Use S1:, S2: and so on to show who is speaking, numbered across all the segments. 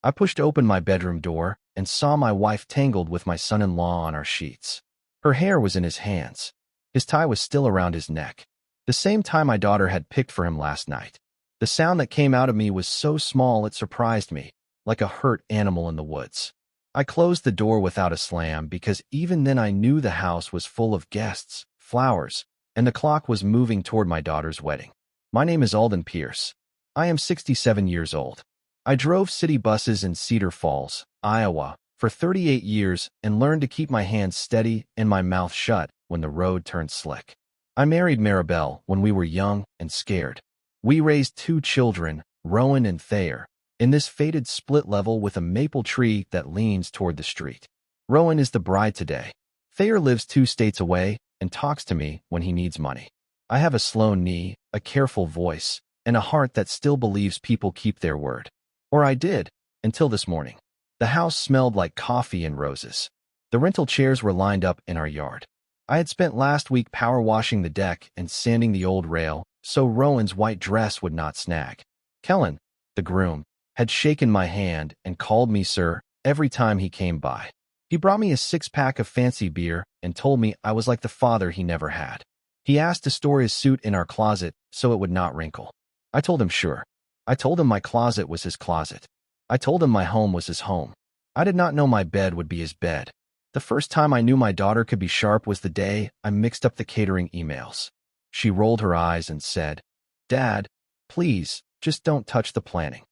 S1: I pushed open my bedroom door and saw my wife tangled with my son-in-law on our sheets. Her hair was in his hands. His tie was still around his neck, the same tie my daughter had picked for him last night. The sound that came out of me was so small it surprised me, like a hurt animal in the woods. I closed the door without a slam because even then I knew the house was full of guests, flowers, and the clock was moving toward my daughter's wedding. My name is Alden Pierce. I am 67 years old. I drove city buses in Cedar Falls, Iowa, for 38 years and learned to keep my hands steady and my mouth shut when the road turned slick. I married Maribel when we were young and scared. We raised 2 children, Rowan and Thayer, in this faded split level with a maple tree that leans toward the street. Rowan is the bride today. Thayer lives 2 states away and talks to me when he needs money. I have a slow knee, a careful voice, and a heart that still believes people keep their word. Or I did, until this morning. The house smelled like coffee and roses. The rental chairs were lined up in our yard. I had spent last week power washing the deck and sanding the old rail so Rowan's white dress would not snag. Kellen, the groom, had shaken my hand and called me sir every time he came by. He brought me a 6-pack of fancy beer and told me I was like the father he never had. He asked to store his suit in our closet so it would not wrinkle. I told him sure. I told him my closet was his closet. I told him my home was his home. I did not know my bed would be his bed. The first time I knew my daughter could be sharp was the day I mixed up the catering emails. She rolled her eyes and said, "Dad, please, just don't touch the planning."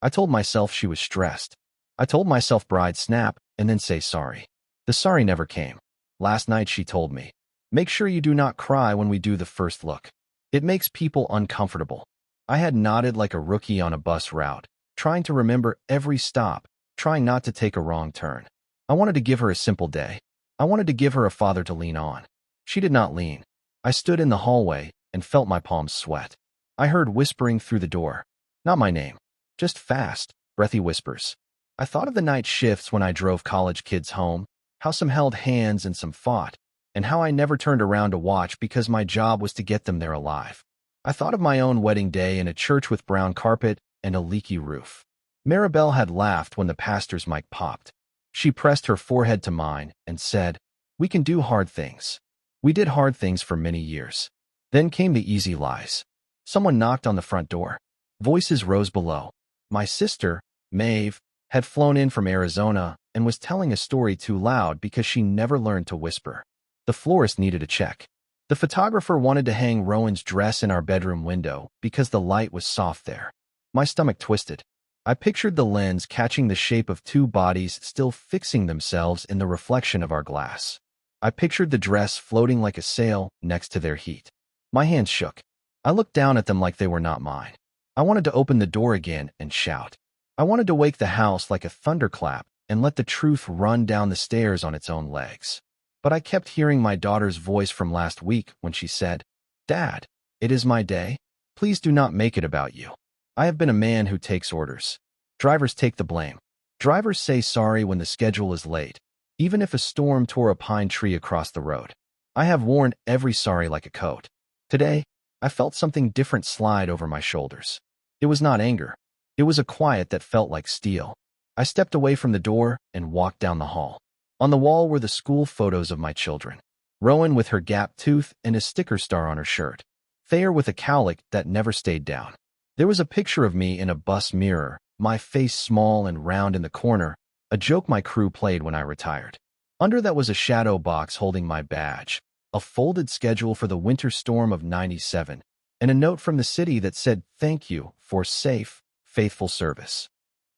S1: I told myself she was stressed. I told myself bride snap and then say sorry. The sorry never came. Last night she told me, "Make sure you do not cry when we do the first look. It makes people uncomfortable." I had nodded like a rookie on a bus route, trying to remember every stop, trying not to take a wrong turn. I wanted to give her a simple day. I wanted to give her a father to lean on. She did not lean. I stood in the hallway and felt my palms sweat. I heard whispering through the door. Not my name. Just fast, breathy whispers. I thought of the night shifts when I drove college kids home, how some held hands and some fought, and how I never turned around to watch because my job was to get them there alive. I thought of my own wedding day in a church with brown carpet and a leaky roof. Maribel had laughed when the pastor's mic popped. She pressed her forehead to mine and said, "We can do hard things." We did hard things for many years. Then came the easy lies. Someone knocked on the front door. Voices rose below. My sister, Maeve, had flown in from Arizona and was telling a story too loud because she never learned to whisper. The florist needed a check. The photographer wanted to hang Rowan's dress in our bedroom window because the light was soft there. My stomach twisted. I pictured the lens catching the shape of 2 bodies still fixing themselves in the reflection of our glass. I pictured the dress floating like a sail next to their heat. My hands shook. I looked down at them like they were not mine. I wanted to open the door again and shout. I wanted to wake the house like a thunderclap and let the truth run down the stairs on its own legs. But I kept hearing my daughter's voice from last week when she said, "Dad, it is my day. Please do not make it about you." I have been a man who takes orders. Drivers take the blame. Drivers say sorry when the schedule is late, even if a storm tore a pine tree across the road. I have worn every sorry like a coat. Today, I felt something different slide over my shoulders. It was not anger. It was a quiet that felt like steel. I stepped away from the door and walked down the hall. On the wall were the school photos of my children. Rowan with her gap tooth and a sticker star on her shirt. Thayer with a cowlick that never stayed down. There was a picture of me in a bus mirror, my face small and round in the corner, a joke my crew played when I retired. Under that was a shadow box holding my badge, a folded schedule for the winter storm of '97, and a note from the city that said thank you for safe, faithful service.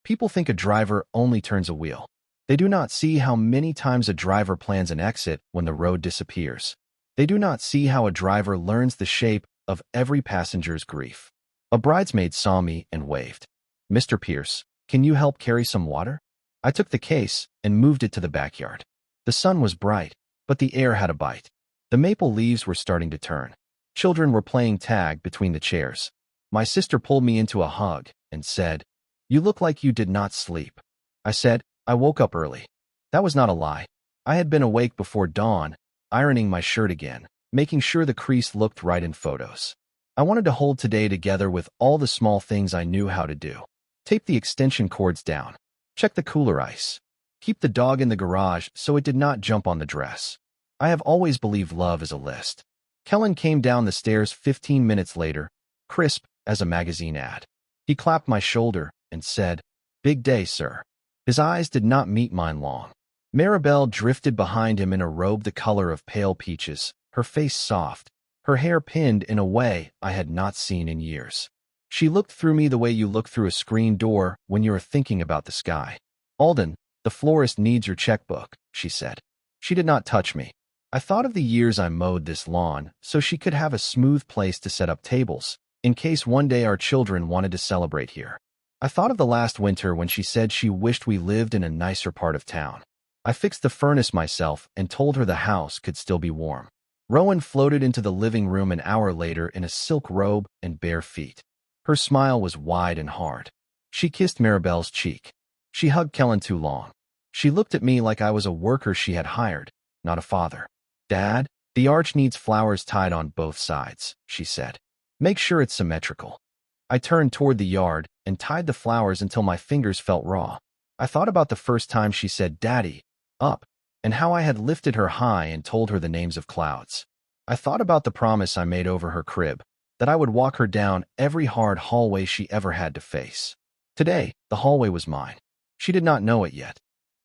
S1: People think a driver only turns a wheel. They do not see how many times a driver plans an exit when the road disappears. They do not see how a driver learns the shape of every passenger's grief. A bridesmaid saw me and waved. "Mr. Pierce, can you help carry some water?" I took the case and moved it to the backyard. The sun was bright, but the air had a bite. The maple leaves were starting to turn. Children were playing tag between the chairs. My sister pulled me into a hug and said, "You look like you did not sleep." I said, "I woke up early." That was not a lie. I had been awake before dawn, ironing my shirt again, making sure the crease looked right in photos. I wanted to hold today together with all the small things I knew how to do. Tape the extension cords down. Check the cooler ice. Keep the dog in the garage so it did not jump on the dress. I have always believed love is a list. Kellen came down the stairs 15 minutes later, crisp as a magazine ad. He clapped my shoulder and said, "Big day, sir." His eyes did not meet mine long. Maribel drifted behind him in a robe the color of pale peaches, her face soft, her hair pinned in a way I had not seen in years. She looked through me the way you look through a screen door when you are thinking about the sky. "Alden, the florist needs your checkbook," she said. She did not touch me. I thought of the years I mowed this lawn so she could have a smooth place to set up tables, in case one day our children wanted to celebrate here. I thought of the last winter when she said she wished we lived in a nicer part of town. I fixed the furnace myself and told her the house could still be warm. Rowan floated into the living room an hour later in a silk robe and bare feet. Her smile was wide and hard. She kissed Maribel's cheek. She hugged Kellen too long. She looked at me like I was a worker she had hired, not a father. "Dad, the arch needs flowers tied on both sides," she said. "Make sure it's symmetrical." I turned toward the yard and tied the flowers until my fingers felt raw. I thought about the first time she said, "Daddy," up, and how I had lifted her high and told her the names of clouds. I thought about the promise I made over her crib, that I would walk her down every hard hallway she ever had to face. Today, the hallway was mine. She did not know it yet.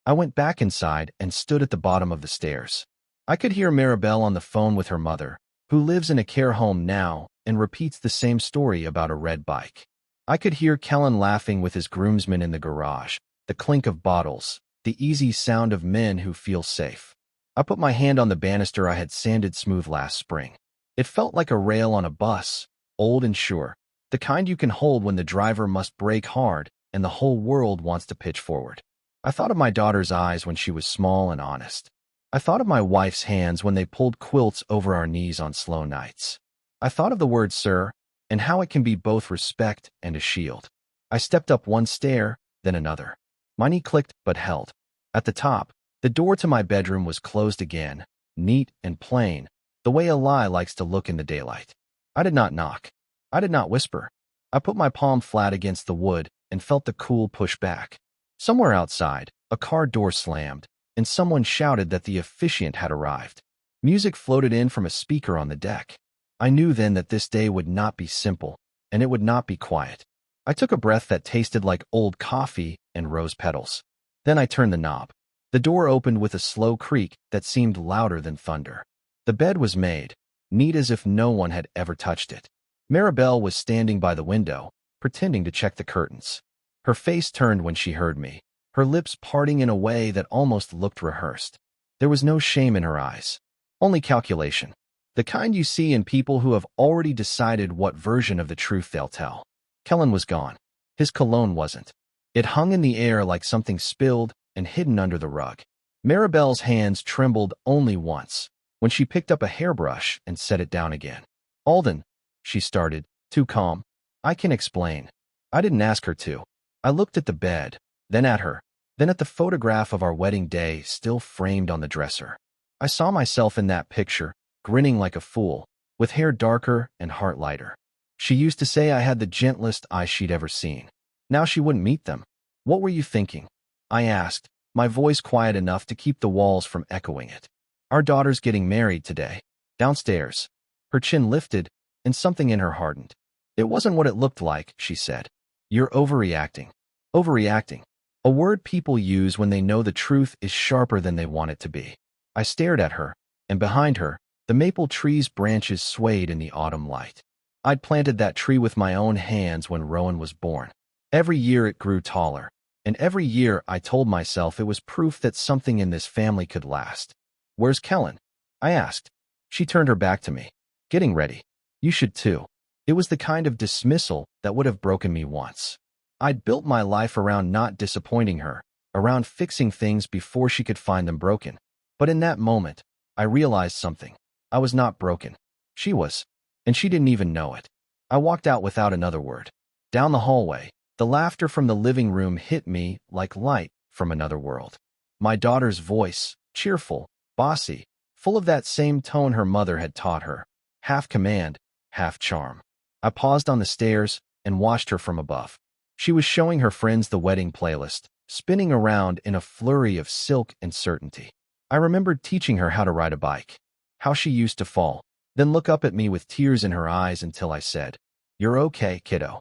S1: I went back inside and stood at the bottom of the stairs. I could hear Maribel on the phone with her mother, who lives in a care home now and repeats the same story about a red bike. I could hear Kellen laughing with his groomsmen in the garage, the clink of bottles, the easy sound of men who feel safe. I put my hand on the banister I had sanded smooth last spring. It felt like a rail on a bus, old and sure, the kind you can hold when the driver must brake hard and the whole world wants to pitch forward. I thought of my daughter's eyes when she was small and honest. I thought of my wife's hands when they pulled quilts over our knees on slow nights. I thought of the word "sir" and how it can be both respect and a shield. I stepped up one stair, then another. My knee clicked but held. At the top, the door to my bedroom was closed again, neat and plain, the way a lie likes to look in the daylight. I did not knock. I did not whisper. I put my palm flat against the wood and felt the cool push back. Somewhere outside, a car door slammed, and someone shouted that the officiant had arrived. Music floated in from a speaker on the deck. I knew then that this day would not be simple, and it would not be quiet. I took a breath that tasted like old coffee and rose petals. Then I turned the knob. The door opened with a slow creak that seemed louder than thunder. The bed was made, neat as if no one had ever touched it. Maribel was standing by the window, pretending to check the curtains. Her face turned when she heard me, her lips parting in a way that almost looked rehearsed. There was no shame in her eyes, only calculation, the kind you see in people who have already decided what version of the truth they'll tell. Kellen was gone. His cologne wasn't. It hung in the air like something spilled and hidden under the rug. Maribel's hands trembled only once, when she picked up a hairbrush and set it down again. "Alden," she started, too calm. "I can explain." I didn't ask her to. I looked at the bed, then at her, then at the photograph of our wedding day still framed on the dresser. I saw myself in that picture, grinning like a fool, with hair darker and heart lighter. She used to say I had the gentlest eyes she'd ever seen. Now she wouldn't meet them. "What were you thinking?" I asked, my voice quiet enough to keep the walls from echoing it. "Our daughter's getting married today, downstairs." Her chin lifted, and something in her hardened. "It wasn't what it looked like," she said. "You're overreacting." Overreacting. A word people use when they know the truth is sharper than they want it to be. I stared at her, and behind her, the maple tree's branches swayed in the autumn light. I'd planted that tree with my own hands when Rowan was born. Every year it grew taller, and every year I told myself it was proof that something in this family could last. "Where's Kellen?" I asked. She turned her back to me. "Getting ready. You should too." It was the kind of dismissal that would have broken me once. I'd built my life around not disappointing her, around fixing things before she could find them broken. But in that moment, I realized something. I was not broken. She was, and she didn't even know it. I walked out without another word. Down the hallway, the laughter from the living room hit me like light from another world. My daughter's voice, cheerful, bossy, full of that same tone her mother had taught her, half command, half charm. I paused on the stairs and watched her from above. She was showing her friends the wedding playlist, spinning around in a flurry of silk and certainty. I remembered teaching her how to ride a bike, how she used to fall, then look up at me with tears in her eyes until I said, "You're okay, kiddo."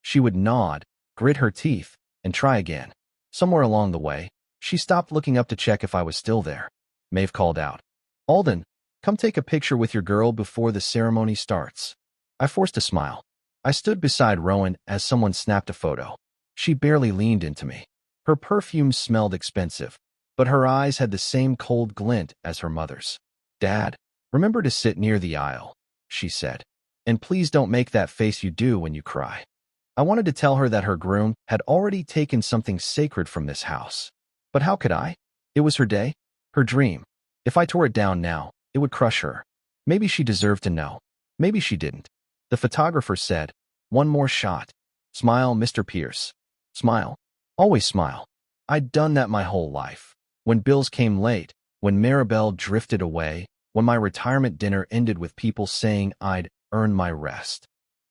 S1: She would nod, grit her teeth, and try again. Somewhere along the way, she stopped looking up to check if I was still there. Maeve called out, "Alden, come take a picture with your girl before the ceremony starts." I forced a smile. I stood beside Rowan as someone snapped a photo. She barely leaned into me. Her perfume smelled expensive, but her eyes had the same cold glint as her mother's. "Dad, remember to sit near the aisle," she said. "And please don't make that face you do when you cry." I wanted to tell her that her groom had already taken something sacred from this house. But how could I? It was her day, her dream. If I tore it down now, it would crush her. Maybe she deserved to know. Maybe she didn't. The photographer said, "One more shot. Smile, Mr. Pierce. Smile. Always smile." I'd done that my whole life. When bills came late, when Maribel drifted away, when my retirement dinner ended with people saying I'd earned my rest.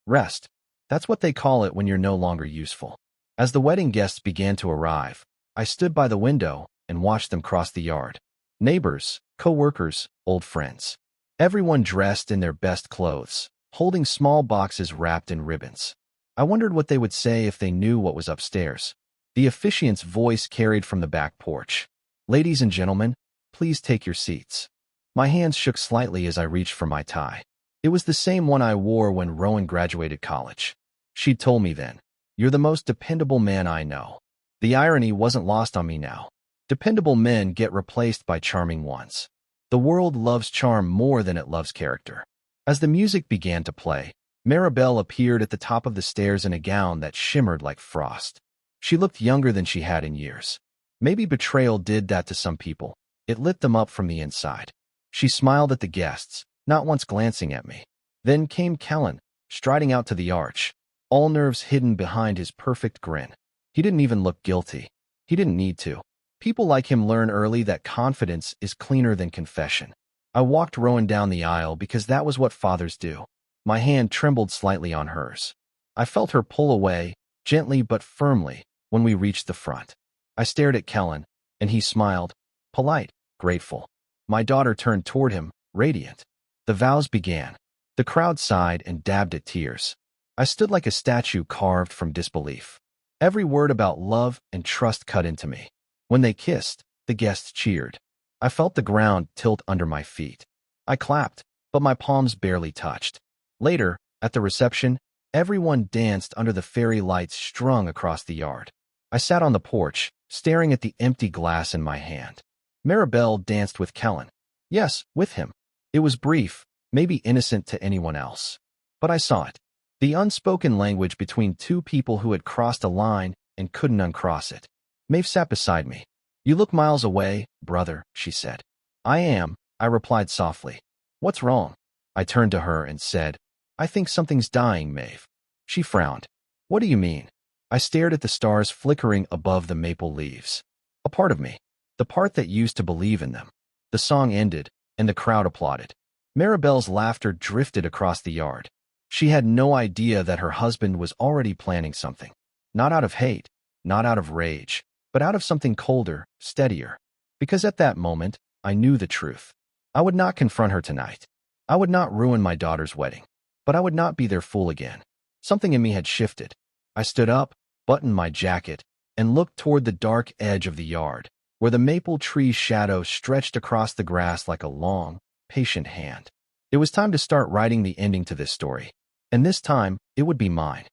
S1: Rest. That's what they call it when you're no longer useful. As the wedding guests began to arrive, I stood by the window and watched them cross the yard. Neighbors, co-workers, old friends. Everyone dressed in their best clothes, holding small boxes wrapped in ribbons. I wondered what they would say if they knew what was upstairs. The officiant's voice carried from the back porch. "Ladies and gentlemen, please take your seats." My hands shook slightly as I reached for my tie. It was the same one I wore when Rowan graduated college. She'd told me then, "You're the most dependable man I know." The irony wasn't lost on me now. Dependable men get replaced by charming ones. The world loves charm more than it loves character. As the music began to play, Maribel appeared at the top of the stairs in a gown that shimmered like frost. She looked younger than she had in years. Maybe betrayal did that to some people. It lit them up from the inside. She smiled at the guests, not once glancing at me. Then came Kellen, striding out to the arch, all nerves hidden behind his perfect grin. He didn't even look guilty. He didn't need to. People like him learn early that confidence is cleaner than confession. I walked Rowan down the aisle because that was what fathers do. My hand trembled slightly on hers. I felt her pull away, gently but firmly, when we reached the front. I stared at Kellen, and he smiled, polite, grateful. My daughter turned toward him, radiant. The vows began. The crowd sighed and dabbed at tears. I stood like a statue carved from disbelief. Every word about love and trust cut into me. When they kissed, the guests cheered. I felt the ground tilt under my feet. I clapped, but my palms barely touched. Later, at the reception, everyone danced under the fairy lights strung across the yard. I sat on the porch, staring at the empty glass in my hand. Maribel danced with Kellen. Yes, with him. It was brief, maybe innocent to anyone else. But I saw it. The unspoken language between two people who had crossed a line and couldn't uncross it. Maeve sat beside me. "You look miles away, brother," she said. "I am," I replied softly. "What's wrong?" I turned to her and said, "I think something's dying, Maeve." She frowned. "What do you mean?" I stared at the stars flickering above the maple leaves. A part of me. The part that used to believe in them. The song ended, and the crowd applauded. Maribel's laughter drifted across the yard. She had no idea that her husband was already planning something. Not out of hate, not out of rage, but out of something colder, steadier. Because at that moment, I knew the truth. I would not confront her tonight. I would not ruin my daughter's wedding. But I would not be their fool again. Something in me had shifted. I stood up, buttoned my jacket, and looked toward the dark edge of the yard, where the maple tree's shadow stretched across the grass like a long, patient hand. It was time to start writing the ending to this story. And this time, it would be mine.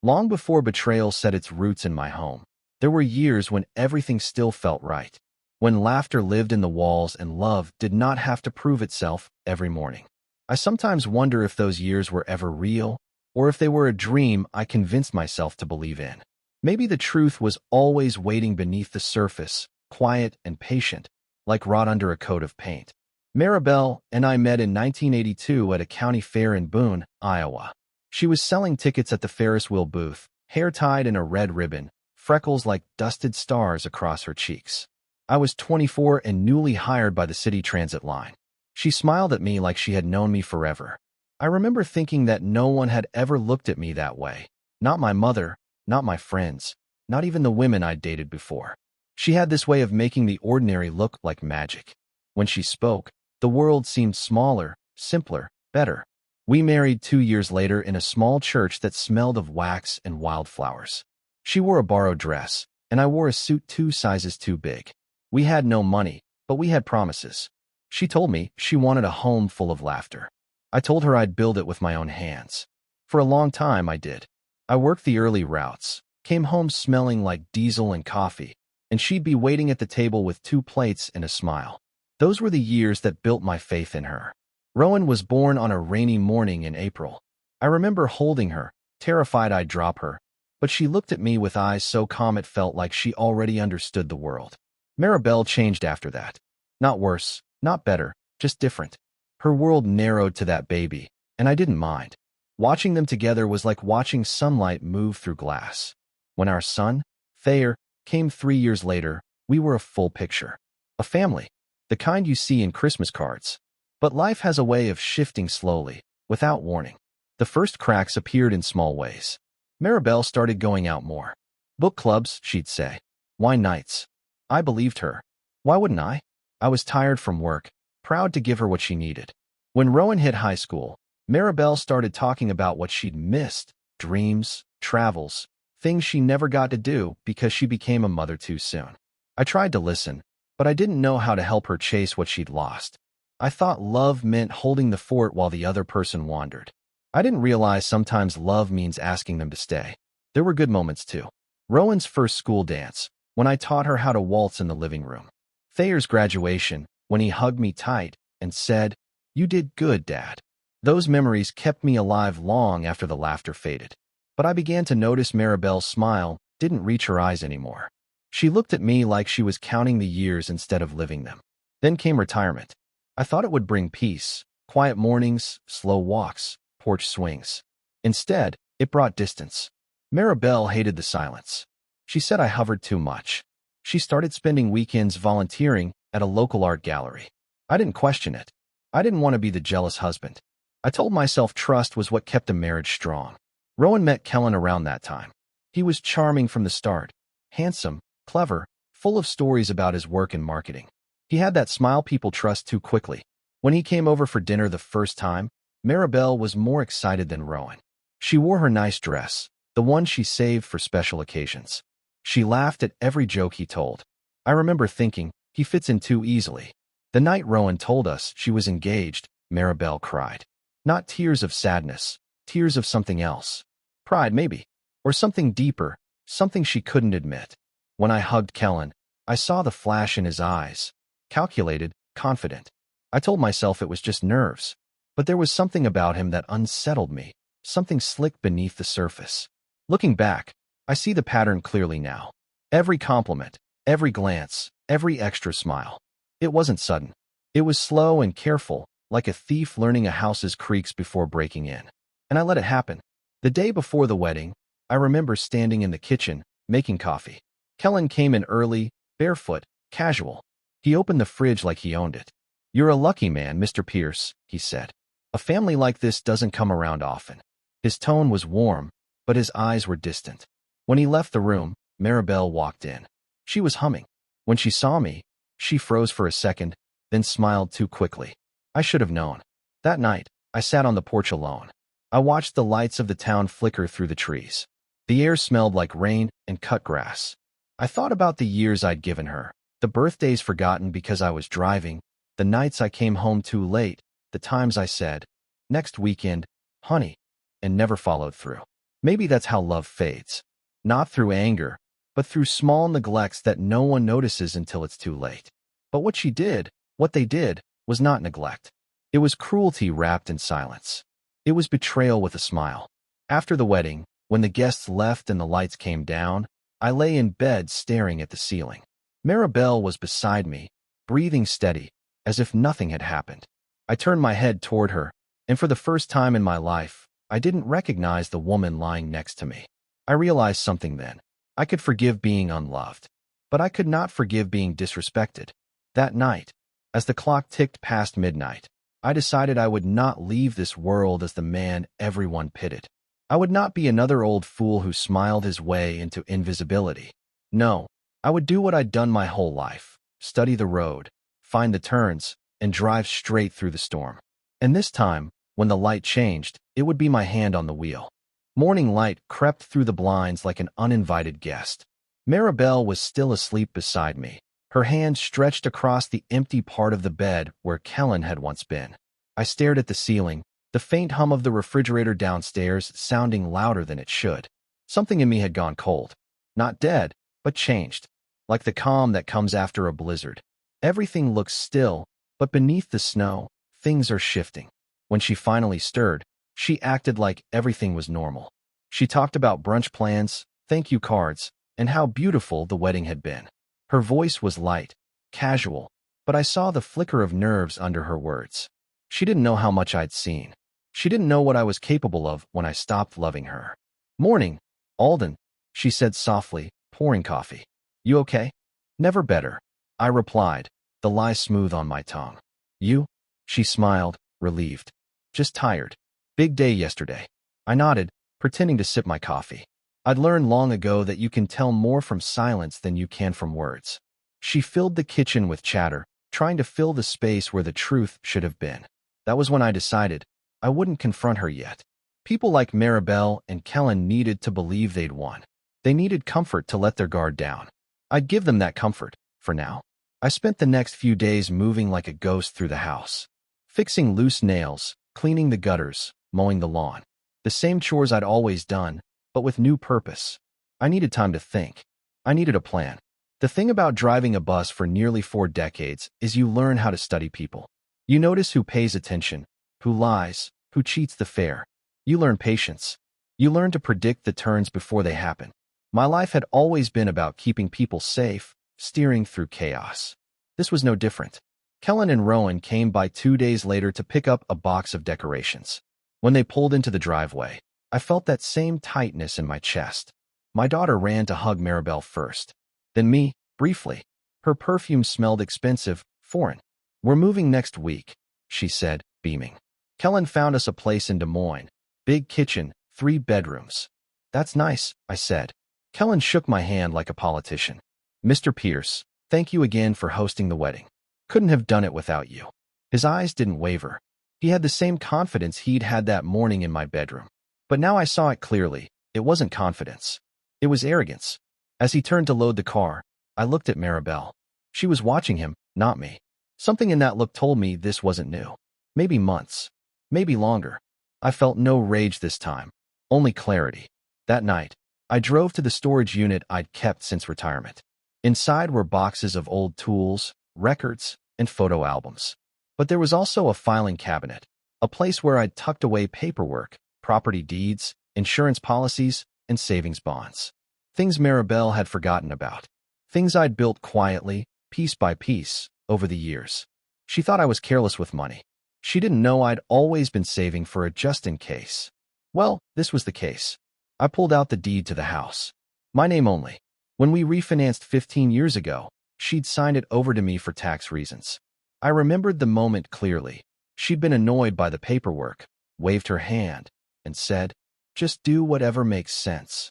S1: Long before betrayal set its roots in my home, there were years when everything still felt right. When laughter lived in the walls and love did not have to prove itself every morning. I sometimes wonder if those years were ever real, or if they were a dream I convinced myself to believe in. Maybe the truth was always waiting beneath the surface, quiet and patient, like wrought under a coat of paint. Maribel and I met in 1982 at a county fair in Boone, Iowa. She was selling tickets at the Ferris wheel booth, hair tied in a red ribbon, freckles like dusted stars across her cheeks. I was 24 and newly hired by the city transit line. She smiled at me like she had known me forever. I remember thinking that no one had ever looked at me that way. Not my mother, not my friends, not even the women I'd dated before. She had this way of making the ordinary look like magic. When she spoke, the world seemed smaller, simpler, better. We married 2 years later in a small church that smelled of wax and wildflowers. She wore a borrowed dress, and I wore a suit 2 sizes too big. We had no money, but we had promises. She told me she wanted a home full of laughter. I told her I'd build it with my own hands. For a long time, I did. I worked the early routes, came home smelling like diesel and coffee, and she'd be waiting at the table with 2 plates and a smile. Those were the years that built my faith in her. Rowan was born on a rainy morning in April. I remember holding her, terrified I'd drop her, but she looked at me with eyes so calm it felt like she already understood the world. Maribel changed after that. Not worse, not better, just different. Her world narrowed to that baby, and I didn't mind. Watching them together was like watching sunlight move through glass. When our son, Thayer, came 3 years later, we were a full picture. A family, the kind you see in Christmas cards. But life has a way of shifting slowly, without warning. The first cracks appeared in small ways. Maribel started going out more. Book clubs, she'd say. Wine nights. I believed her. Why wouldn't I? I was tired from work, proud to give her what she needed. When Rowan hit high school, Maribel started talking about what she'd missed, dreams, travels, things she never got to do because she became a mother too soon. I tried to listen, but I didn't know how to help her chase what she'd lost. I thought love meant holding the fort while the other person wandered. I didn't realize sometimes love means asking them to stay. There were good moments too. Rowan's first school dance, when I taught her how to waltz in the living room. Thayer's graduation, when he hugged me tight and said, "You did good, Dad." Those memories kept me alive long after the laughter faded. But I began to notice Maribel's smile didn't reach her eyes anymore. She looked at me like she was counting the years instead of living them. Then came retirement. I thought it would bring peace, quiet mornings, slow walks, porch swings. Instead, it brought distance. Maribel hated the silence. She said I hovered too much. She started spending weekends volunteering at a local art gallery. I didn't question it. I didn't want to be the jealous husband. I told myself trust was what kept a marriage strong. Rowan met Kellen around that time. He was charming from the start, handsome, clever, full of stories about his work in marketing. He had that smile people trust too quickly. When he came over for dinner the first time, Maribel was more excited than Rowan. She wore her nice dress, the one she saved for special occasions. She laughed at every joke he told. I remember thinking, he fits in too easily. The night Rowan told us she was engaged, Maribel cried. Not tears of sadness, tears of something else. Pride, maybe. Or something deeper, something she couldn't admit. When I hugged Kellen, I saw the flash in his eyes. Calculated, confident. I told myself it was just nerves. But there was something about him that unsettled me, something slick beneath the surface. Looking back, I see the pattern clearly now. Every compliment, every glance, every extra smile. It wasn't sudden. It was slow and careful, like a thief learning a house's creaks before breaking in. And I let it happen. The day before the wedding, I remember standing in the kitchen, making coffee. Kellen came in early, barefoot, casual. He opened the fridge like he owned it. "You're a lucky man, Mr. Pierce," he said. "A family like this doesn't come around often." His tone was warm, but his eyes were distant. When he left the room, Maribel walked in. She was humming. When she saw me, she froze for a second, then smiled too quickly. I should have known. That night, I sat on the porch alone. I watched the lights of the town flicker through the trees. The air smelled like rain and cut grass. I thought about the years I'd given her, the birthdays forgotten because I was driving, the nights I came home too late, the times I said, "Next weekend, honey," and never followed through. Maybe that's how love fades. Not through anger, but through small neglects that no one notices until it's too late. But what they did, was not neglect. It was cruelty wrapped in silence. It was betrayal with a smile. After the wedding, when the guests left and the lights came down, I lay in bed staring at the ceiling. Maribel was beside me, breathing steady, as if nothing had happened. I turned my head toward her, and for the first time in my life, I didn't recognize the woman lying next to me. I realized something then. I could forgive being unloved, but I could not forgive being disrespected. That night, as the clock ticked past midnight, I decided I would not leave this world as the man everyone pitied. I would not be another old fool who smiled his way into invisibility. No, I would do what I'd done my whole life: study the road, find the turns, and drive straight through the storm. And this time, when the light changed, it would be my hand on the wheel. Morning light crept through the blinds like an uninvited guest. Maribel was still asleep beside me, her hand stretched across the empty part of the bed where Kellen had once been. I stared at the ceiling, the faint hum of the refrigerator downstairs sounding louder than it should. Something in me had gone cold. Not dead, but changed. Like the calm that comes after a blizzard. Everything looks still, but beneath the snow, things are shifting. When she finally stirred, she acted like everything was normal. She talked about brunch plans, thank you cards, and how beautiful the wedding had been. Her voice was light, casual, but I saw the flicker of nerves under her words. She didn't know how much I'd seen. She didn't know what I was capable of when I stopped loving her. "Morning, Alden," she said softly, pouring coffee. "You okay?" "Never better," I replied, the lie smooth on my tongue. "You?" She smiled, relieved. "Just tired. Big day yesterday." I nodded, pretending to sip my coffee. I'd learned long ago that you can tell more from silence than you can from words. She filled the kitchen with chatter, trying to fill the space where the truth should have been. That was when I decided I wouldn't confront her yet. People like Maribel and Kellen needed to believe they'd won. They needed comfort to let their guard down. I'd give them that comfort, for now. I spent the next few days moving like a ghost through the house. Fixing loose nails, cleaning the gutters, mowing the lawn. The same chores I'd always done, but with new purpose. I needed time to think. I needed a plan. The thing about driving a bus for nearly 4 decades is you learn how to study people. You notice who pays attention, who lies, who cheats the fare. You learn patience. You learn to predict the turns before they happen. My life had always been about keeping people safe, steering through chaos. This was no different. Kellen and Rowan came by 2 days later to pick up a box of decorations. When they pulled into the driveway, I felt that same tightness in my chest. My daughter ran to hug Maribel first. Then me, briefly. Her perfume smelled expensive, foreign. "We're moving next week," she said, beaming. "Kellen found us a place in Des Moines. Big kitchen, 3 bedrooms." "That's nice," I said. Kellen shook my hand like a politician. "Mr. Pierce, thank you again for hosting the wedding. Couldn't have done it without you." His eyes didn't waver. He had the same confidence he'd had that morning in my bedroom. But now I saw it clearly. It wasn't confidence. It was arrogance. As he turned to load the car, I looked at Maribel. She was watching him, not me. Something in that look told me this wasn't new. Maybe months. Maybe longer. I felt no rage this time. Only clarity. That night, I drove to the storage unit I'd kept since retirement. Inside were boxes of old tools, records, and photo albums. But there was also a filing cabinet, a place where I'd tucked away paperwork, property deeds, insurance policies, and savings bonds. Things Maribel had forgotten about. Things I'd built quietly, piece by piece, over the years. She thought I was careless with money. She didn't know I'd always been saving for a just-in-case. Well, this was the case. I pulled out the deed to the house. My name only. When we refinanced 15 years ago, she'd signed it over to me for tax reasons. I remembered the moment clearly. She'd been annoyed by the paperwork, waved her hand, and said, "Just do whatever makes sense."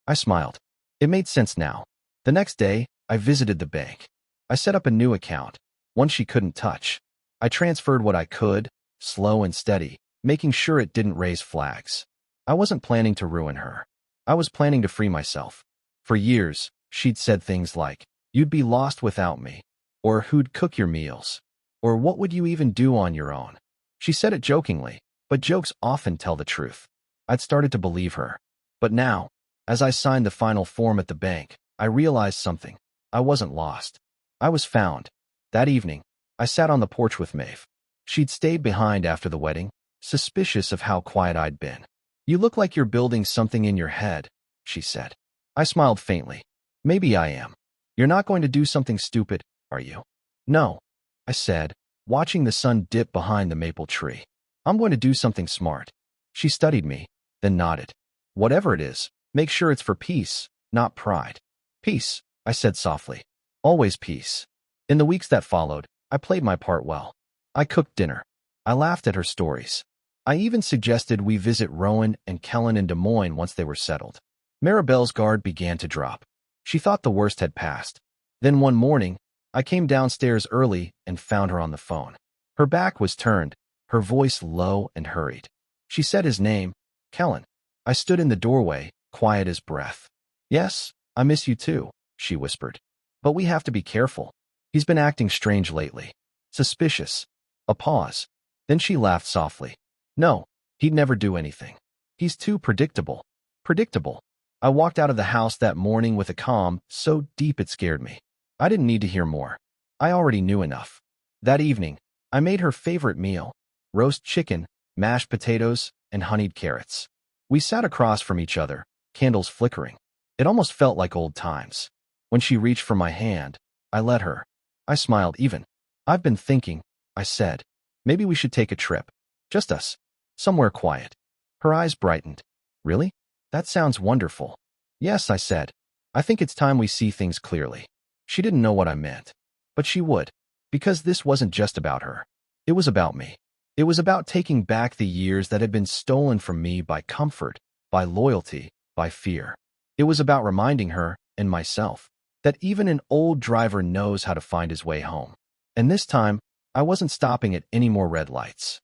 S1: I smiled. It made sense now. The next day, I visited the bank. I set up a new account, one she couldn't touch. I transferred what I could, slow and steady, making sure it didn't raise flags. I wasn't planning to ruin her. I was planning to free myself. For years, she'd said things like, "You'd be lost without me," or "Who'd cook your meals?" or "What would you even do on your own?" She said it jokingly, but jokes often tell the truth. I'd started to believe her. But now, as I signed the final form at the bank, I realized something. I wasn't lost. I was found. That evening, I sat on the porch with Maeve. She'd stayed behind after the wedding, suspicious of how quiet I'd been. "You look like you're building something in your head," she said. I smiled faintly. "Maybe I am." "You're not going to do something stupid, are you?" "No," I said, watching the sun dip behind the maple tree. "I'm going to do something smart." She studied me, then nodded. "Whatever it is, make sure it's for peace, not pride." "Peace," I said softly. "Always peace." In the weeks that followed, I played my part well. I cooked dinner. I laughed at her stories. I even suggested we visit Rowan and Kellen in Des Moines once they were settled. Maribel's guard began to drop. She thought the worst had passed. Then one morning, I came downstairs early and found her on the phone. Her back was turned, her voice low and hurried. She said his name, Kellen. I stood in the doorway, quiet as breath. Yes, I miss you too, she whispered. But we have to be careful. He's been acting strange lately. Suspicious. A pause. Then she laughed softly. No, he'd never do anything. He's too predictable. Predictable. I walked out of the house that morning with a calm so deep it scared me. I didn't need to hear more. I already knew enough. That evening, I made her favorite meal: roast chicken, mashed potatoes, and honeyed carrots. We sat across from each other, candles flickering. It almost felt like old times. When she reached for my hand, I let her. I smiled even. I've been thinking, I said. Maybe we should take a trip. Just us. Somewhere quiet. Her eyes brightened. Really? That sounds wonderful. Yes, I said. I think it's time we see things clearly. She didn't know what I meant. But she would. Because this wasn't just about her. It was about me. It was about taking back the years that had been stolen from me by comfort, by loyalty, by fear. It was about reminding her, and myself, that even an old driver knows how to find his way home. And this time, I wasn't stopping at any more red lights.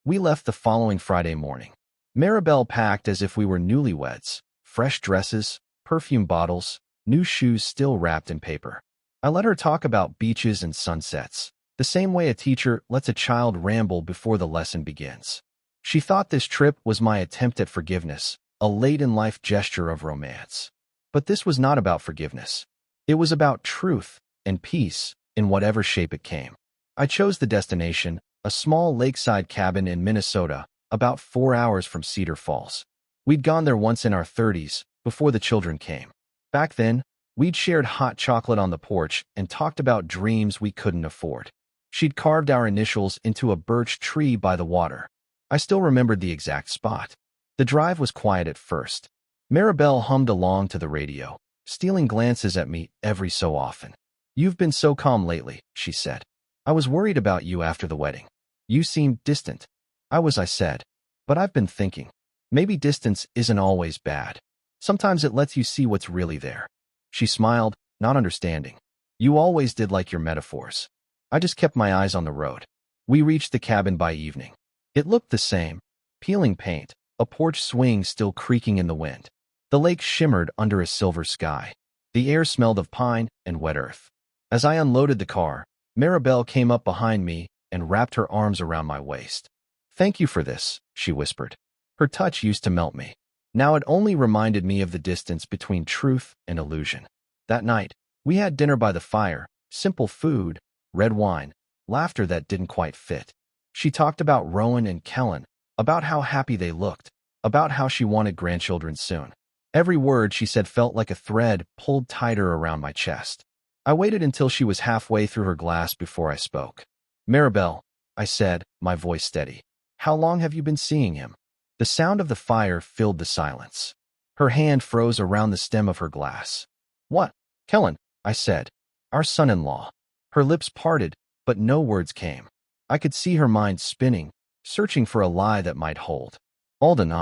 S1: We left the following Friday morning. Maribel packed as if we were newlyweds, fresh dresses, perfume bottles, new shoes still wrapped in paper. I let her talk about beaches and sunsets, the same way a teacher lets a child ramble before the lesson begins. She thought this trip was my attempt at forgiveness, a late-in-life gesture of romance. But this was not about forgiveness. It was about truth and peace in whatever shape it came. I chose the destination, a small lakeside cabin in Minnesota, about 4 hours from Cedar Falls. We'd gone there once in our 30s, before the children came. Back then, we'd shared hot chocolate on the porch and talked about dreams we couldn't afford. She'd carved our initials into a birch tree by the water. I still remembered the exact spot. The drive was quiet at first. Maribel hummed along to the radio, stealing glances at me every so often. You've been so calm lately, she said. I was worried about you after the wedding. You seemed distant. I said. But I've been thinking. Maybe distance isn't always bad. Sometimes it lets you see what's really there. She smiled, not understanding. You always did like your metaphors. I just kept my eyes on the road. We reached the cabin by evening. It looked the same. Peeling paint, a porch swing still creaking in the wind. The lake shimmered under a silver sky. The air smelled of pine and wet earth. As I unloaded the car, Maribel came up behind me and wrapped her arms around my waist. Thank you for this, she whispered. Her touch used to melt me. Now it only reminded me of the distance between truth and illusion. That night, we had dinner by the fire, simple food, red wine, laughter that didn't quite fit. She talked about Rowan and Kellen, about how happy they looked, about how she wanted grandchildren soon. Every word she said felt like a thread pulled tighter around my chest. I waited until she was halfway through her glass before I spoke. Maribel, I said, my voice steady. How long have you been seeing him? The sound of the fire filled the silence. Her hand froze around the stem of her glass. What? Kellen, I said. Our son-in-law. Her lips parted, but no words came. I could see her mind spinning, searching for a lie that might hold. Alden,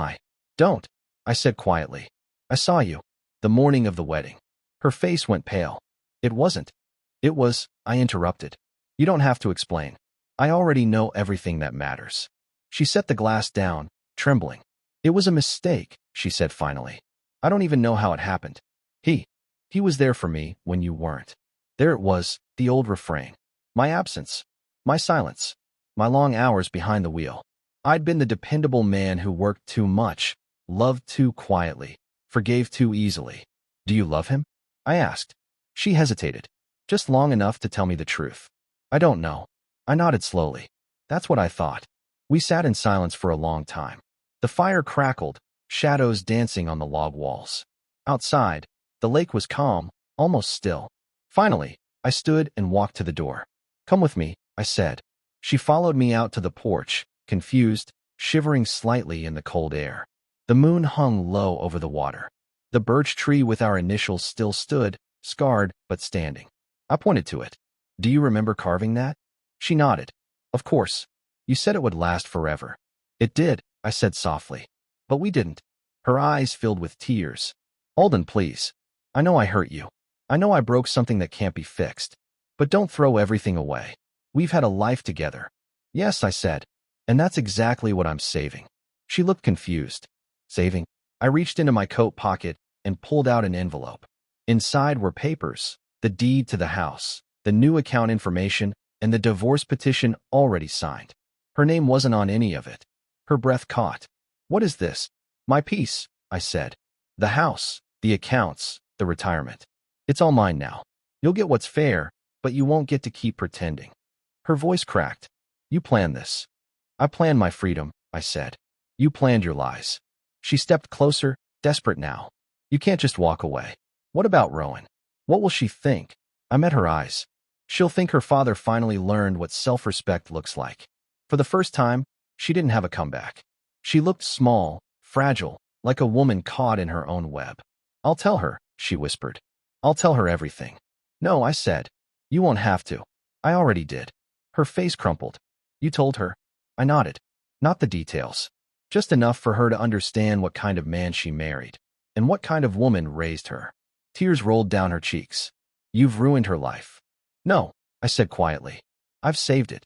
S1: don't, I said quietly. I saw you. The morning of the wedding. Her face went pale. It wasn't. It was, I interrupted. You don't have to explain. I already know everything that matters. She set the glass down, trembling. It was a mistake, she said finally. I don't even know how it happened. He was there for me when you weren't. There it was, the old refrain. My absence. My silence. My long hours behind the wheel. I'd been the dependable man who worked too much, loved too quietly, forgave too easily. Do you love him? I asked. She hesitated. Just long enough to tell me the truth. I don't know. I nodded slowly. That's what I thought. We sat in silence for a long time. The fire crackled, shadows dancing on the log walls. Outside, the lake was calm, almost still. Finally, I stood and walked to the door. Come with me, I said. She followed me out to the porch, confused, shivering slightly in the cold air. The moon hung low over the water. The birch tree with our initials still stood, scarred but standing. I pointed to it. Do you remember carving that? She nodded. Of course. You said it would last forever. It did, I said softly. But we didn't. Her eyes filled with tears. Alden, please. I know I hurt you. I know I broke something that can't be fixed. But don't throw everything away. We've had a life together. Yes, I said. And that's exactly what I'm saving. She looked confused. Saving? I reached into my coat pocket and pulled out an envelope. Inside were papers, the deed to the house, the new account information, and the divorce petition already signed. Her name wasn't on any of it. Her breath caught. What is this? My piece, I said. The house, the accounts, the retirement. It's all mine now. You'll get what's fair, but you won't get to keep pretending. Her voice cracked. You planned this. I planned my freedom, I said. You planned your lies. She stepped closer, desperate now. You can't just walk away. What about Rowan? What will she think? I met her eyes. She'll think her father finally learned what self-respect looks like. For the first time, she didn't have a comeback. She looked small, fragile, like a woman caught in her own web. I'll tell her, she whispered. I'll tell her everything. No, I said. You won't have to. I already did. Her face crumpled. You told her? I nodded. Not the details. Just enough for her to understand what kind of man she married, and what kind of woman raised her. Tears rolled down her cheeks. You've ruined her life. No, I said quietly. I've saved it.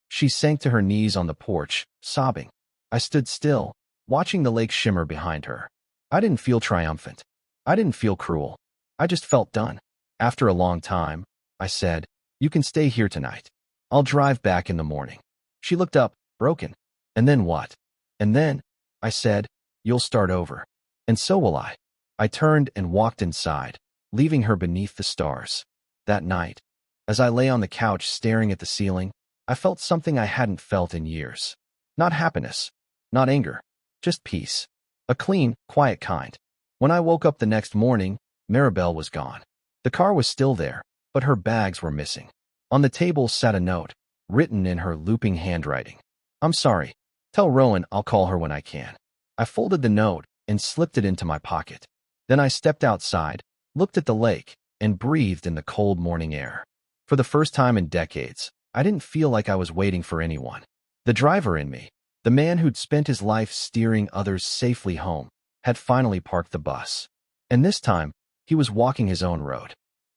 S1: She sank to her knees on the porch, sobbing. I stood still, watching the lake shimmer behind her. I didn't feel triumphant. I didn't feel cruel. I just felt done. After a long time, I said, you can stay here tonight. I'll drive back in the morning. She looked up, broken. And then what? And then, I said, you'll start over. And so will I. I turned and walked inside, leaving her beneath the stars. That night, as I lay on the couch staring at the ceiling, I felt something I hadn't felt in years. Not happiness, not anger, just peace. A clean, quiet kind. When I woke up the next morning, Maribel was gone. The car was still there, but her bags were missing. On the table sat a note, written in her looping handwriting. I'm sorry. Tell Rowan I'll call her when I can. I folded the note and slipped it into my pocket. Then I stepped outside, looked at the lake, and breathed in the cold morning air. For the first time in decades, I didn't feel like I was waiting for anyone. The driver in me, the man who'd spent his life steering others safely home, had finally parked the bus. And this time, he was walking his own road.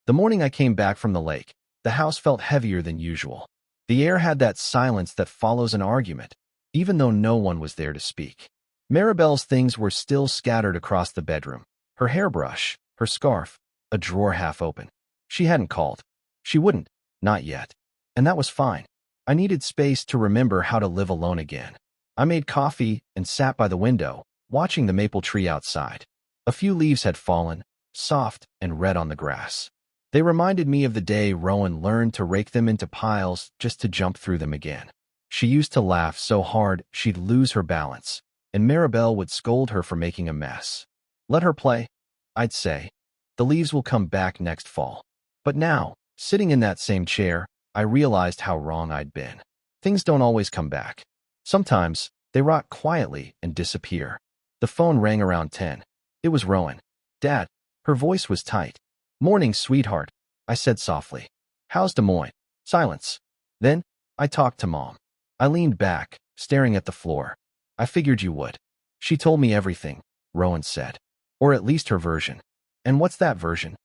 S1: The morning I came back from the lake, the house felt heavier than usual. The air had that silence that follows an argument, even though no one was there to speak. Maribel's things were still scattered across the bedroom. Her hairbrush, her scarf, a drawer half open. She hadn't called. She wouldn't, not yet. And that was fine. I needed space to remember how to live alone again. I made coffee and sat by the window, watching the maple tree outside. A few leaves had fallen, soft and red on the grass. They reminded me of the day Rowan learned to rake them into piles just to jump through them again. She used to laugh so hard she'd lose her balance, and Maribel would scold her for making a mess. Let her play, I'd say. The leaves will come back next fall. But now, sitting in that same chair, I realized how wrong I'd been. Things don't always come back. Sometimes, they rot quietly and disappear. The phone rang around 10. It was Rowan. Dad. Her voice was tight. Morning, sweetheart, I said softly. How's Des Moines? Silence. Then, I talked to Mom. I leaned back, staring at the floor. I figured you would. She told me everything, Rowan said. Or at least her version. And what's that version?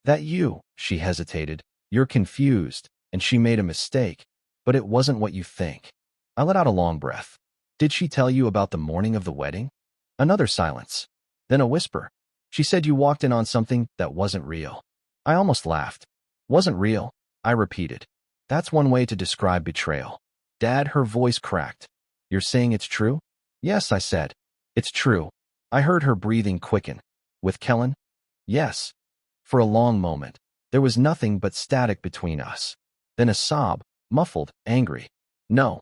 S1: That she hesitated. You're confused, and she made a mistake. But it wasn't what you think. I let out a long breath. Did she tell you about the morning of the wedding? Another silence. Then a whisper. She said you walked in on something that wasn't real. I almost laughed. Wasn't real, I repeated. That's one way to describe betrayal. Dad, her voice cracked. You're saying it's true? Yes, I said. It's true. I heard her breathing quicken. With Kellen? Yes. For a long moment, there was nothing but static between us. Then a sob, muffled, angry. No,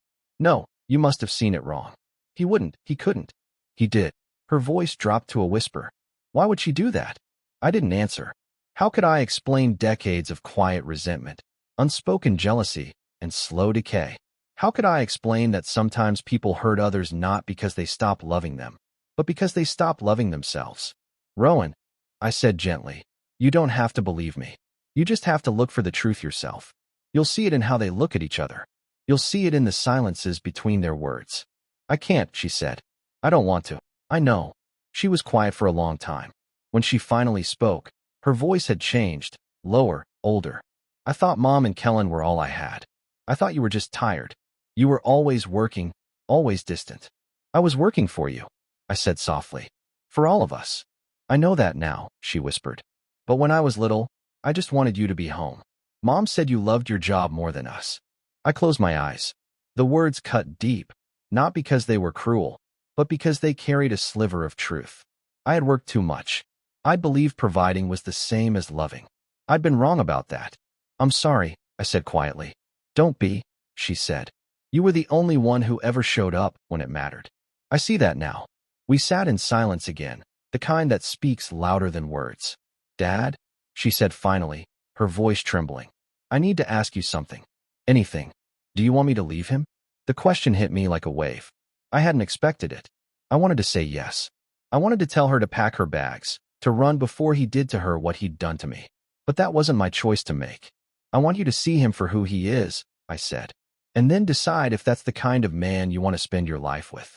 S1: you must have seen it wrong. He wouldn't, he couldn't. He did. Her voice dropped to a whisper. Why would she do that? I didn't answer. How could I explain decades of quiet resentment, unspoken jealousy, and slow decay? How could I explain that sometimes people hurt others not because they stop loving them, but because they stop loving themselves? Rowan, I said gently, you don't have to believe me. You just have to look for the truth yourself. You'll see it in how they look at each other. You'll see it in the silences between their words. I can't, she said. I don't want to. I know. She was quiet for a long time. When she finally spoke, her voice had changed, lower, older. I thought Mom and Kellen were all I had. I thought you were just tired. You were always working, always distant. I was working for you, I said softly. For all of us. I know that now, she whispered. But when I was little, I just wanted you to be home. Mom said you loved your job more than us. I closed my eyes. The words cut deep, not because they were cruel, but because they carried a sliver of truth. I had worked too much. I believed providing was the same as loving. I'd been wrong about that. I'm sorry, I said quietly. Don't be, she said. You were the only one who ever showed up when it mattered. I see that now. We sat in silence again, the kind that speaks louder than words. Dad, she said finally, her voice trembling. I need to ask you something. Anything. Do you want me to leave him? The question hit me like a wave. I hadn't expected it. I wanted to say yes. I wanted to tell her to pack her bags, to run before he did to her what he'd done to me. But that wasn't my choice to make. I want you to see him for who he is, I said, and then decide if that's the kind of man you want to spend your life with.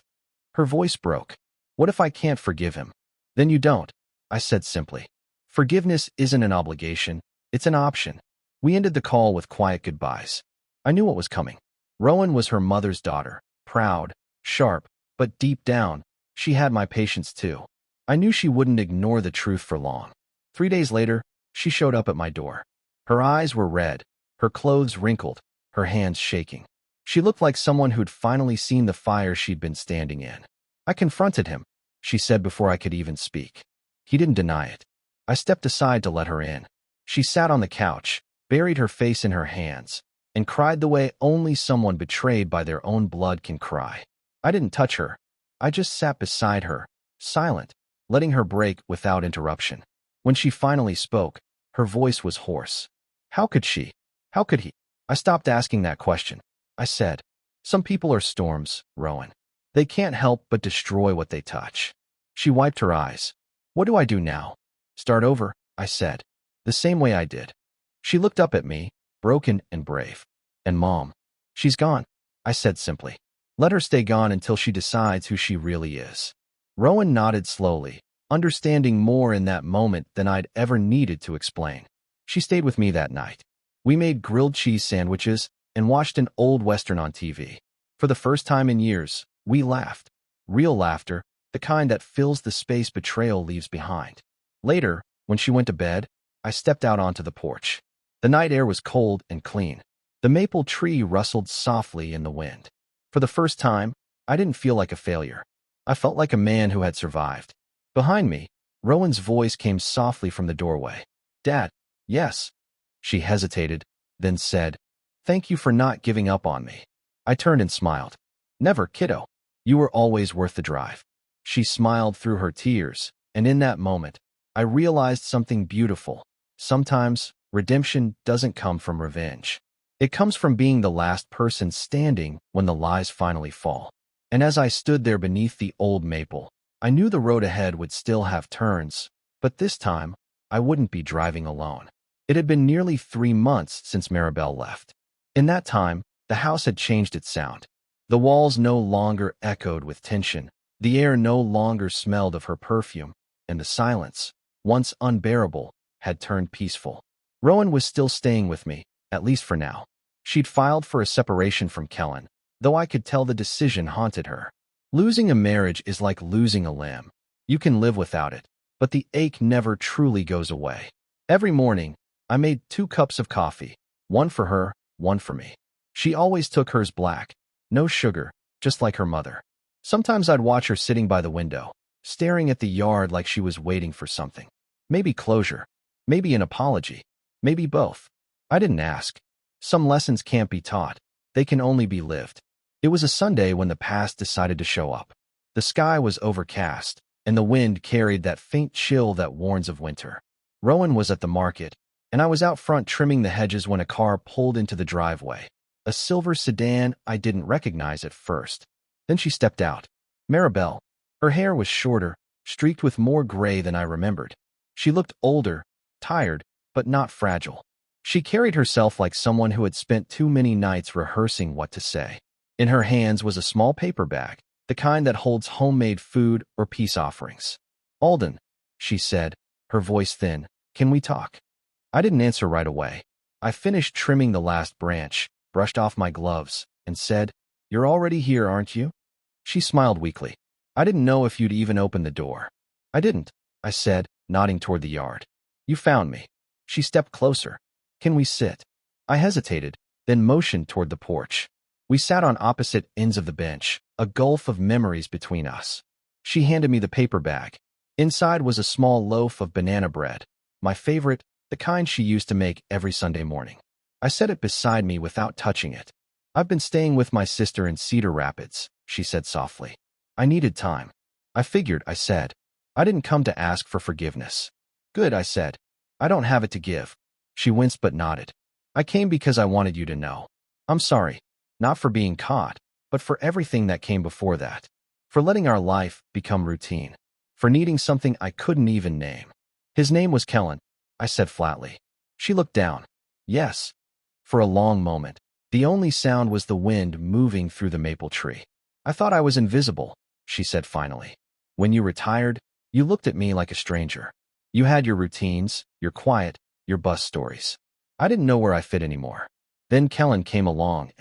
S1: Her voice broke. What if I can't forgive him? Then you don't, I said simply. Forgiveness isn't an obligation, it's an option. We ended the call with quiet goodbyes. I knew what was coming. Rowan was her mother's daughter, proud, sharp, but deep down, she had my patience too. I knew she wouldn't ignore the truth for long. 3 days later, she showed up at my door. Her eyes were red, her clothes wrinkled, her hands shaking. She looked like someone who'd finally seen the fire she'd been standing in. I confronted him, she said before I could even speak. He didn't deny it. I stepped aside to let her in. She sat on the couch, buried her face in her hands, and cried the way only someone betrayed by their own blood can cry. I didn't touch her. I just sat beside her, silent, letting her break without interruption. When she finally spoke, her voice was hoarse. How could she? How could he? I stopped asking that question. I said, some people are storms, Rowan. They can't help but destroy what they touch. She wiped her eyes. What do I do now? Start over, I said, the same way I did. She looked up at me, broken and brave. And Mom, she's gone, I said simply. Let her stay gone until she decides who she really is. Rowan nodded slowly, understanding more in that moment than I'd ever needed to explain. She stayed with me that night. We made grilled cheese sandwiches and watched an old Western on TV. For the first time in years, we laughed. Real laughter, the kind that fills the space betrayal leaves behind. Later, when she went to bed, I stepped out onto the porch. The night air was cold and clean. The maple tree rustled softly in the wind. For the first time, I didn't feel like a failure. I felt like a man who had survived. Behind me, Rowan's voice came softly from the doorway. Dad, yes. She hesitated, then said, thank you for not giving up on me. I turned and smiled. Never, kiddo. You were always worth the drive. She smiled through her tears, and in that moment, I realized something beautiful. Sometimes, redemption doesn't come from revenge. It comes from being the last person standing when the lies finally fall. And as I stood there beneath the old maple, I knew the road ahead would still have turns, but this time, I wouldn't be driving alone. It had been nearly 3 months since Maribel left. In that time, the house had changed its sound. The walls no longer echoed with tension, the air no longer smelled of her perfume, and the silence, once unbearable, had turned peaceful. Rowan was still staying with me, at least for now. She'd filed for a separation from Kellen, though I could tell the decision haunted her. Losing a marriage is like losing a limb. You can live without it, but the ache never truly goes away. Every morning, I made 2 cups of coffee, one for her, one for me. She always took hers black, no sugar, just like her mother. Sometimes I'd watch her sitting by the window, staring at the yard like she was waiting for something. Maybe closure, maybe an apology, maybe both. I didn't ask. Some lessons can't be taught, they can only be lived. It was a Sunday when the past decided to show up. The sky was overcast, and the wind carried that faint chill that warns of winter. Rowan was at the market, and I was out front trimming the hedges when a car pulled into the driveway. A silver sedan I didn't recognize at first. Then she stepped out. Maribel. Her hair was shorter, streaked with more gray than I remembered. She looked older, tired, but not fragile. She carried herself like someone who had spent too many nights rehearsing what to say. In her hands was a small paper bag, the kind that holds homemade food or peace offerings. Alden, she said, her voice thin, can we talk? I didn't answer right away. I finished trimming the last branch, brushed off my gloves, and said, you're already here, aren't you? She smiled weakly. I didn't know if you'd even open the door. I didn't, I said, nodding toward the yard. You found me. She stepped closer. Can we sit? I hesitated, then motioned toward the porch. We sat on opposite ends of the bench, a gulf of memories between us. She handed me the paper bag. Inside was a small loaf of banana bread, my favorite, the kind she used to make every Sunday morning. I set it beside me without touching it. I've been staying with my sister in Cedar Rapids, she said softly. I needed time. I figured, I said. I didn't come to ask for forgiveness. Good, I said. I don't have it to give. She winced but nodded. I came because I wanted you to know. I'm sorry. Not for being caught, but for everything that came before that. For letting our life become routine. For needing something I couldn't even name. His name was Kellen, I said flatly. She looked down. Yes. For a long moment, the only sound was the wind moving through the maple tree. I thought I was invisible, she said finally. When you retired, you looked at me like a stranger. You had your routines, your quiet, your bus stories. I didn't know where I fit anymore. Then Kellen came along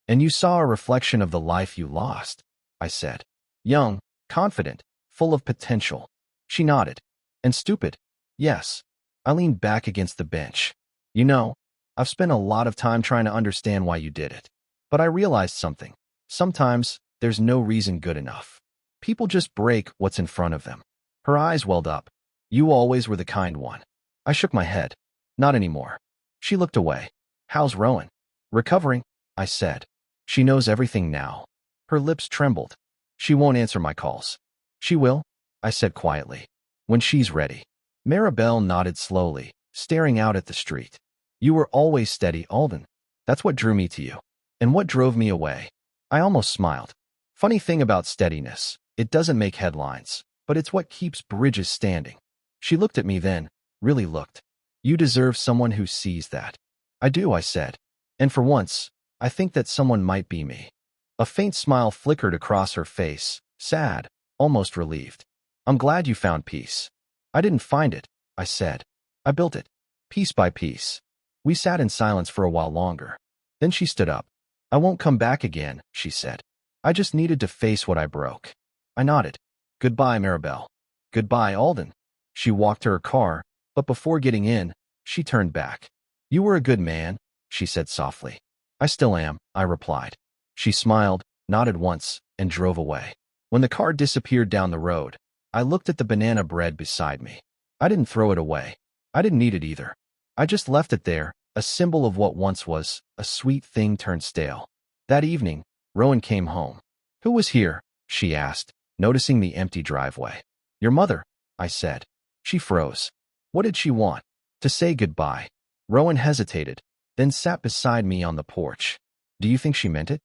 S1: and you saw a reflection of the life you lost, I said. Young, confident, full of potential. She nodded. And stupid. Yes. I leaned back against the bench. You know, I've spent a lot of time trying to understand why you did it. But I realized something. Sometimes, there's no reason good enough. People just break what's in front of them. Her eyes welled up. You always were the kind one. I shook my head. Not anymore. She looked away. How's Rowan? Recovering, I said. She knows everything now. Her lips trembled. She won't answer my calls. She will, I said quietly. When she's ready. Maribel nodded slowly, staring out at the street. You were always steady, Alden. That's what drew me to you. And what drove me away. I almost smiled. Funny thing about steadiness, it doesn't make headlines, but it's what keeps bridges standing. She looked at me then, really looked. You deserve someone who sees that. I do, I said. And for once, I think that someone might be me. A faint smile flickered across her face, sad, almost relieved. I'm glad you found peace. I didn't find it, I said. I built it, piece by piece. We sat in silence for a while longer. Then she stood up. I won't come back again, she said. I just needed to face what I broke. I nodded. Goodbye, Maribel. Goodbye, Alden. She walked to her car, but before getting in, she turned back. You were a good man, she said softly. I still am, I replied. She smiled, nodded once, and drove away. When the car disappeared down the road, I looked at the banana bread beside me. I didn't throw it away. I didn't need it either. I just left it there, a symbol of what once was a sweet thing turned stale. That evening, Rowan came home. Who was here? She asked, noticing the empty driveway. Your mother, I said. She froze. What did she want? To say goodbye. Rowan hesitated, then sat beside me on the porch. Do you think she meant it?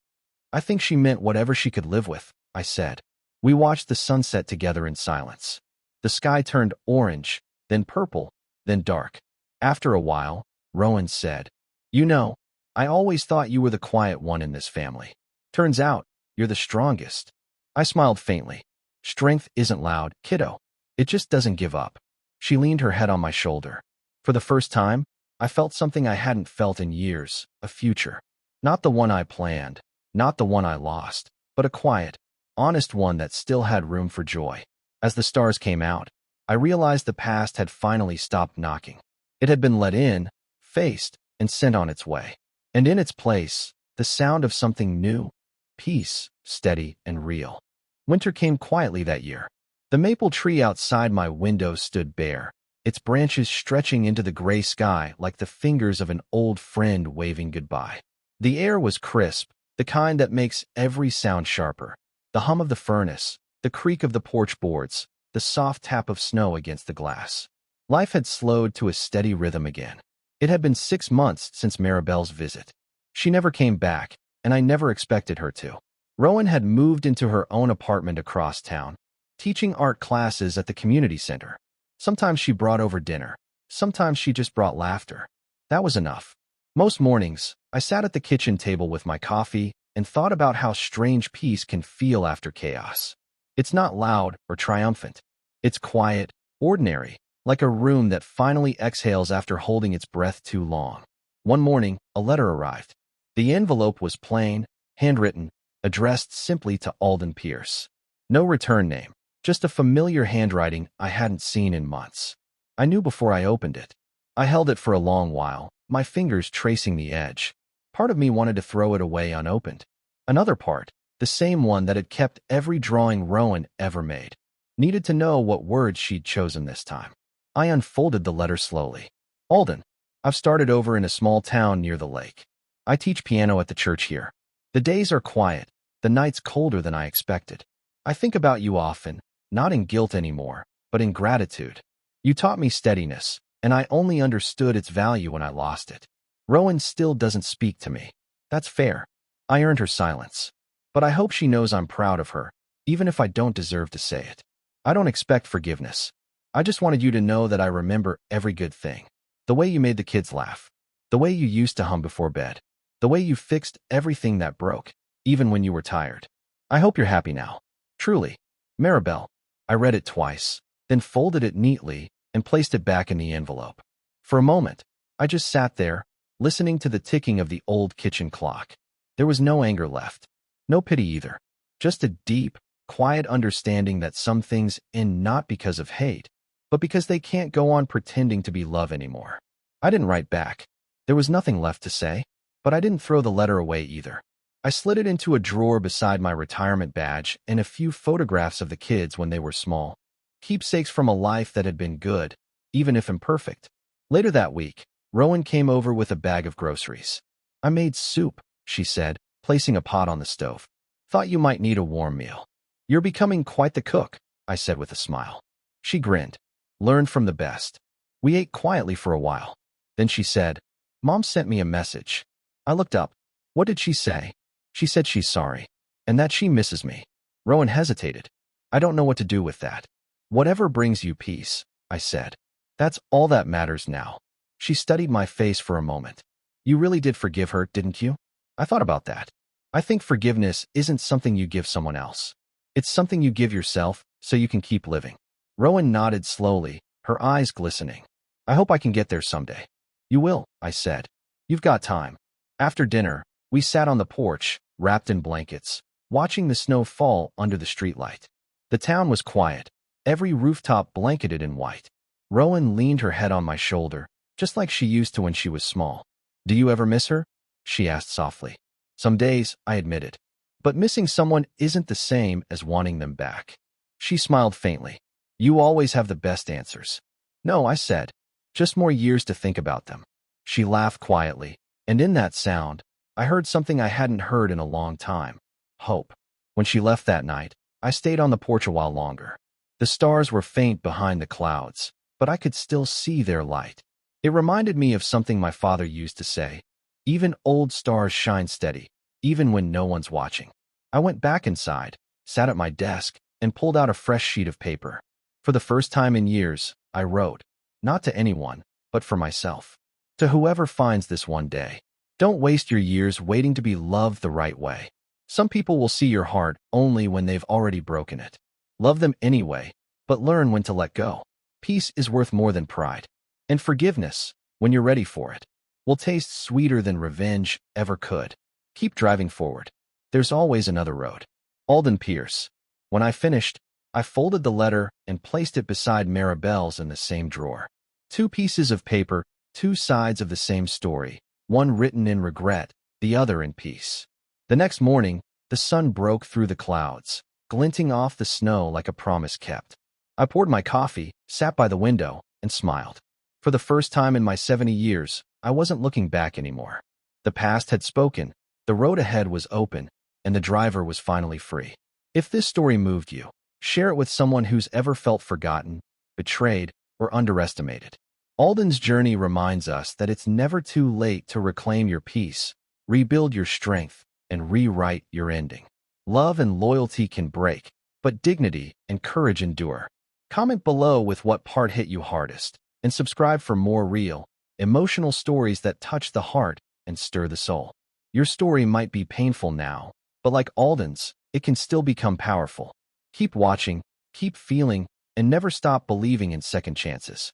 S1: I think she meant whatever she could live with, I said. We watched the sunset together in silence. The sky turned orange, then purple, then dark. After a while, Rowan said, You know, I always thought you were the quiet one in this family. Turns out, you're the strongest. I smiled faintly. Strength isn't loud, kiddo. It just doesn't give up. She leaned her head on my shoulder. For the first time, I felt something I hadn't felt in years, a future. Not the one I planned, not the one I lost, but a quiet, honest one that still had room for joy. As the stars came out, I realized the past had finally stopped knocking. It had been let in, faced, and sent on its way. And in its place, the sound of something new, peace, steady and real. Winter came quietly that year. The maple tree outside my window stood bare, its branches stretching into the gray sky like the fingers of an old friend waving goodbye. The air was crisp, the kind that makes every sound sharper. The hum of the furnace, the creak of the porch boards, the soft tap of snow against the glass. Life had slowed to a steady rhythm again. It had been 6 months since Maribel's visit. She never came back, and I never expected her to. Rowan had moved into her own apartment across town, teaching art classes at the community center. Sometimes she brought over dinner. Sometimes she just brought laughter. That was enough. Most mornings, I sat at the kitchen table with my coffee, and thought about how strange peace can feel after chaos. It's not loud or triumphant. It's quiet, ordinary, like a room that finally exhales after holding its breath too long. One morning, a letter arrived. The envelope was plain, handwritten, addressed simply to Alden Pierce. No return name, just a familiar handwriting I hadn't seen in months. I knew before I opened it. I held it for a long while, my fingers tracing the edge. Part of me wanted to throw it away unopened. Another part, the same one that had kept every drawing Rowan ever made, needed to know what words she'd chosen this time. I unfolded the letter slowly. Alden, I've started over in a small town near the lake. I teach piano at the church here. The days are quiet, the nights colder than I expected. I think about you often, not in guilt anymore, but in gratitude. You taught me steadiness, and I only understood its value when I lost it. Rowan still doesn't speak to me. That's fair. I earned her silence. But I hope she knows I'm proud of her, even if I don't deserve to say it. I don't expect forgiveness. I just wanted you to know that I remember every good thing. The way you made the kids laugh. The way you used to hum before bed. The way you fixed everything that broke, even when you were tired. I hope you're happy now. Truly. Maribel. I read it twice, then folded it neatly and placed it back in the envelope. For a moment, I just sat there, listening to the ticking of the old kitchen clock. There was no anger left. No pity either. Just a deep, quiet understanding that some things end not because of hate, but because they can't go on pretending to be love anymore. I didn't write back. There was nothing left to say, but I didn't throw the letter away either. I slid it into a drawer beside my retirement badge and a few photographs of the kids when they were small. Keepsakes from a life that had been good, even if imperfect. Later that week, Rowan came over with a bag of groceries. I made soup, she said, placing a pot on the stove. Thought you might need a warm meal. You're becoming quite the cook, I said with a smile. She grinned. Learned from the best. We ate quietly for a while. Then she said, Mom sent me a message. I looked up. What did she say? She said she's sorry, and that she misses me. Rowan hesitated. I don't know what to do with that. Whatever brings you peace, I said. That's all that matters now. She studied my face for a moment. You really did forgive her, didn't you? I thought about that. I think forgiveness isn't something you give someone else. It's something you give yourself so you can keep living. Rowan nodded slowly, her eyes glistening. I hope I can get there someday. You will, I said. You've got time. After dinner, we sat on the porch, wrapped in blankets, watching the snow fall under the streetlight. The town was quiet, every rooftop blanketed in white. Rowan leaned her head on my shoulder, just like she used to when she was small. Do you ever miss her? She asked softly. Some days, I admitted. But missing someone isn't the same as wanting them back. She smiled faintly. You always have the best answers. No, I said. Just more years to think about them. She laughed quietly, and in that sound, I heard something I hadn't heard in a long time. Hope. When she left that night, I stayed on the porch a while longer. The stars were faint behind the clouds, but I could still see their light. It reminded me of something my father used to say. Even old stars shine steady, even when no one's watching. I went back inside, sat at my desk, and pulled out a fresh sheet of paper. For the first time in years, I wrote, not to anyone, but for myself. To whoever finds this one day. Don't waste your years waiting to be loved the right way. Some people will see your heart only when they've already broken it. Love them anyway, but learn when to let go. Peace is worth more than pride. And forgiveness, when you're ready for it, will taste sweeter than revenge ever could. Keep driving forward. There's always another road. Alden Pierce. When I finished, I folded the letter and placed it beside Maribel's in the same drawer. Two pieces of paper, two sides of the same story, one written in regret, the other in peace. The next morning, the sun broke through the clouds, glinting off the snow like a promise kept. I poured my coffee, sat by the window, and smiled. For the first time in my 70 years, I wasn't looking back anymore. The past had spoken, the road ahead was open, and the driver was finally free. If this story moved you, share it with someone who's ever felt forgotten, betrayed, or underestimated. Alden's journey reminds us that it's never too late to reclaim your peace, rebuild your strength, and rewrite your ending. Love and loyalty can break, but dignity and courage endure. Comment below with what part hit you hardest, and subscribe for more real, emotional stories that touch the heart and stir the soul. Your story might be painful now, but like Alden's, it can still become powerful. Keep watching, keep feeling, and never stop believing in second chances.